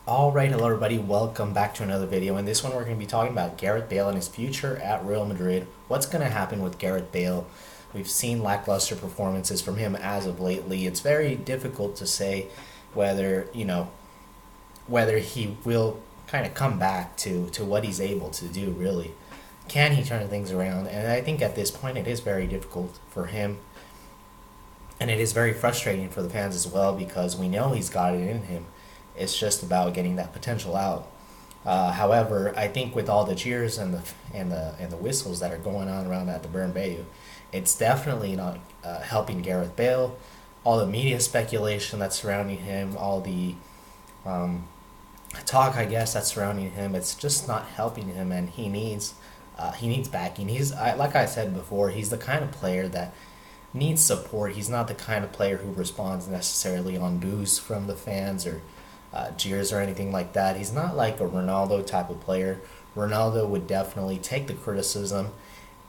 Alright, hello everybody, welcome back to another video. In this one we're going to be talking about Gareth Bale and his future at Real Madrid. What's going to happen with Gareth Bale? We've seen lackluster performances from him as of lately. It's very difficult to say whether, whether he will kind of come back to what he's able to do, really. Can he turn things around? And I think at this point it is very difficult for him. And it is very frustrating for the fans as well because we know he's got it in him. It's just about getting that potential out. However, I think with all the cheers and the whistles that are going on around at the Bernabeu, it's definitely not helping Gareth Bale. All the media speculation that's surrounding him, all the talk, I guess, that's surrounding him, it's just not helping him, and he needs backing. Like I said before, he's the kind of player that needs support. He's not the kind of player who responds necessarily on boos from the fans or jeers or anything like that. He's not like a Ronaldo type of player. Ronaldo would definitely take the criticism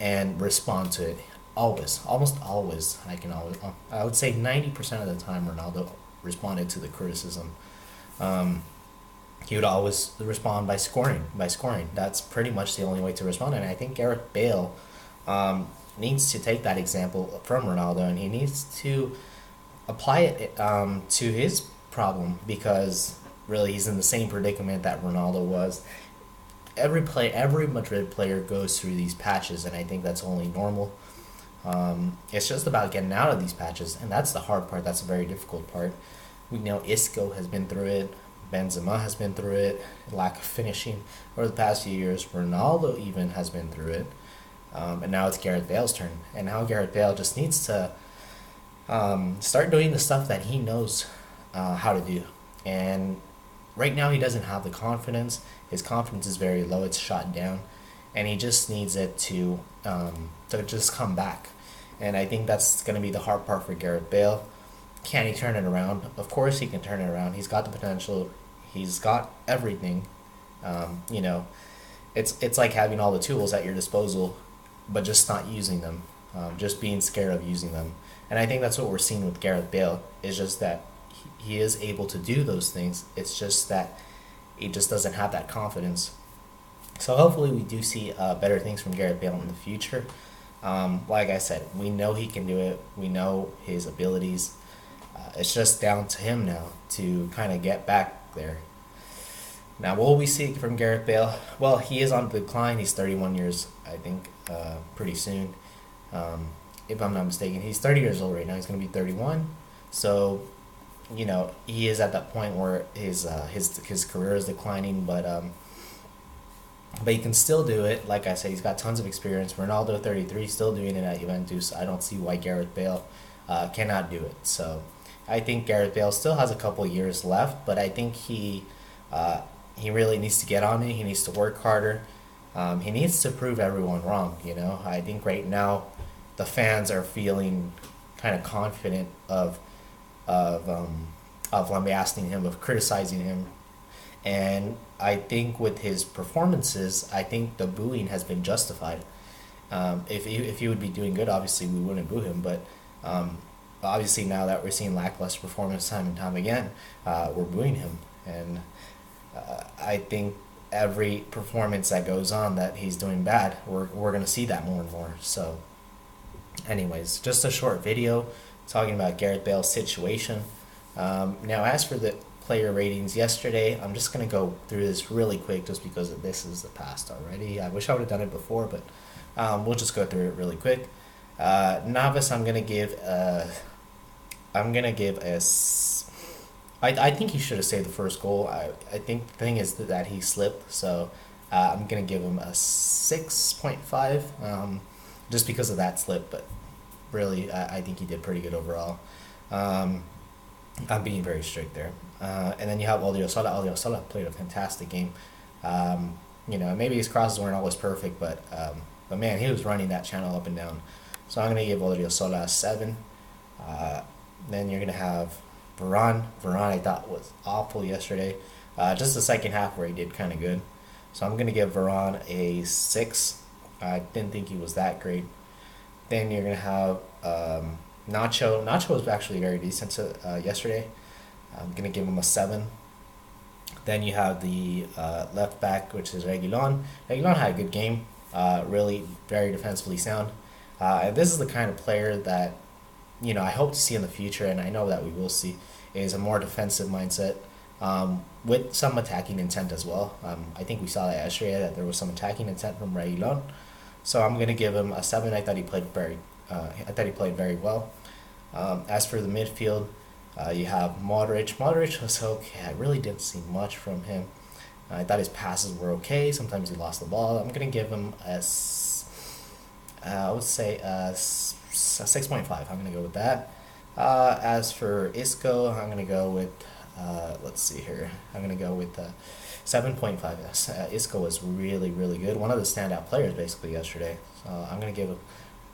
and respond to it. Always, almost always. I would say 90% of the time, Ronaldo responded to the criticism. He would always respond by scoring. That's pretty much the only way to respond. And I think Gareth Bale needs to take that example from Ronaldo, and he needs to apply it to his problem, because really he's in the same predicament that Ronaldo was. Every Madrid player goes through these patches, and I think that's only normal. It's just about getting out of these patches, and that's the hard part. That's a very difficult part. We know Isco has been through it. Benzema has been through it. Lack of finishing over the past few years. Ronaldo even has been through it. And now it's Gareth Bale's turn. And now Gareth Bale just needs to start doing the stuff that he knows how to do. And right now he doesn't have the confidence. His confidence is very low. It's shot down. And he just needs it to just come back. And I think that's going to be the hard part for Gareth Bale. Can he turn it around? Of course he can turn it around. He's got the potential. He's got everything. It's like having all the tools at your disposal, but just not using them. Just being scared of using them. And I think that's what we're seeing with Gareth Bale. Is just that he is able to do those things. It's just that he just doesn't have that confidence. So hopefully we do see better things from Gareth Bale in the future. Like I said, we know he can do it. We know his abilities. It's just down to him now to kind of get back there. Now, what will we see from Gareth Bale? Well, he is on the decline. He's 31 years, I think, pretty soon. If I'm not mistaken, he's 30 years old right now. He's going to be 31. So, he is at that point where his career is declining, but he can still do it. Like I said, he's got tons of experience. Ronaldo, 33, still doing it at Juventus. I don't see why Gareth Bale cannot do it. So I think Gareth Bale still has a couple years left, but I think he really needs to get on it. He needs to work harder. He needs to prove everyone wrong. I think right now the fans are feeling kind of confident of lambasting him, of criticizing him. And I think with his performances, I think the booing has been justified. If he would be doing good, obviously we wouldn't boo him. But obviously now that we're seeing lackluster performance time and time again, we're booing him. And I think every performance that goes on that he's doing bad, we're going to see that more and more. So anyways, just a short video talking about Gareth Bale's situation. Now, as for the player ratings yesterday, I'm just going to go through this really quick just because this is the past already. I wish I would have done it before, but we'll just go through it really quick. Navas, I'm going to give a... I think he should have saved the first goal. I think the thing is that he slipped, so I'm going to give him a 6.5 just because of that slip, but really I think he did pretty good overall. I'm being very strict there. And then you have Odriozola. Odriozola played a fantastic game. Maybe his crosses weren't always perfect, but man, he was running that channel up and down. So I'm going to give Odriozola a 7. Then you're going to have Varane. Varane I thought was awful yesterday. Just the second half where he did kind of good. So I'm going to give Varane a 6. I didn't think he was that great. Then you're going to have Nacho. Nacho was actually very decent yesterday. I'm going to give him a 7. Then you have the left back, which is Reguilon. Reguilon had a good game, really very defensively sound. And this is the kind of player that I hope to see in the future, and I know that we will see, is a more defensive mindset with some attacking intent as well. I think we saw that yesterday that there was some attacking intent from Reguilon. So I'm gonna give him a 7. I thought he played very well. As for the midfield, you have Modric. Modric was okay. I really didn't see much from him. I thought his passes were okay. Sometimes he lost the ball. I'm gonna give him I would say a 6.5. I'm gonna go with that. As for Isco, I'm gonna go with let's see here. I'm gonna go with 7.5. Yes, Isco was really really good. One of the standout players basically yesterday. So I'm gonna give him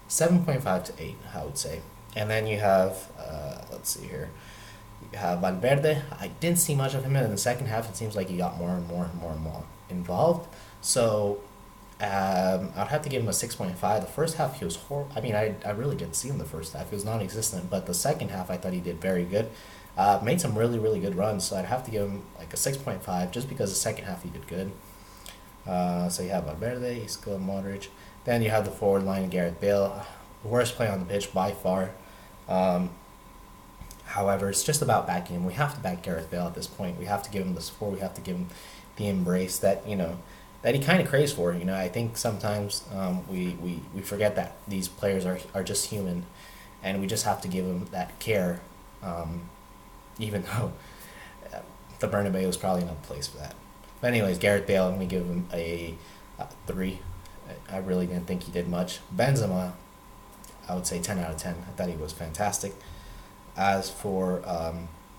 7.5 to 8. I would say. And then you have let's see here. You have Valverde. I didn't see much of him in the second half. It seems like he got more and more involved. So I'd have to give him a 6.5. The first half he was horrible. I mean, I really didn't see him the first half. He was non-existent. But the second half I thought he did very good. Made some really, really good runs. So I'd have to give him like a 6.5 just because the second half he did good. So you have Valverde, Isco, Modric. Then you have the forward line, Gareth Bale. Worst player on the pitch by far. However, it's just about backing him. We have to back Gareth Bale at this point. We have to give him the support. We have to give him the embrace that that he kind of craves for. I think sometimes we forget that these players are just human, and we just have to give them that care, even though the Bernabeu is probably not the place for that. But anyways, Gareth Bale, I'm going to give him a 3. I really didn't think he did much. Benzema, I would say 10 out of 10. I thought he was fantastic. As for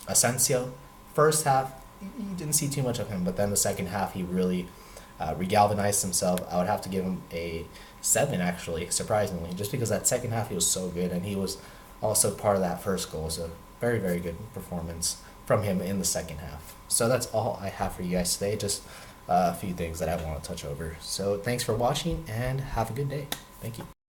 Asensio, first half, you didn't see too much of him, but then the second half, he really regalvanized himself. I would have to give him a 7, actually, surprisingly, just because that second half he was so good, and he was also part of that first goal. So very, very good performance from him in the second half. So that's all I have for you guys today. Just a few things that I want to touch over. So thanks for watching, and have a good day. Thank you.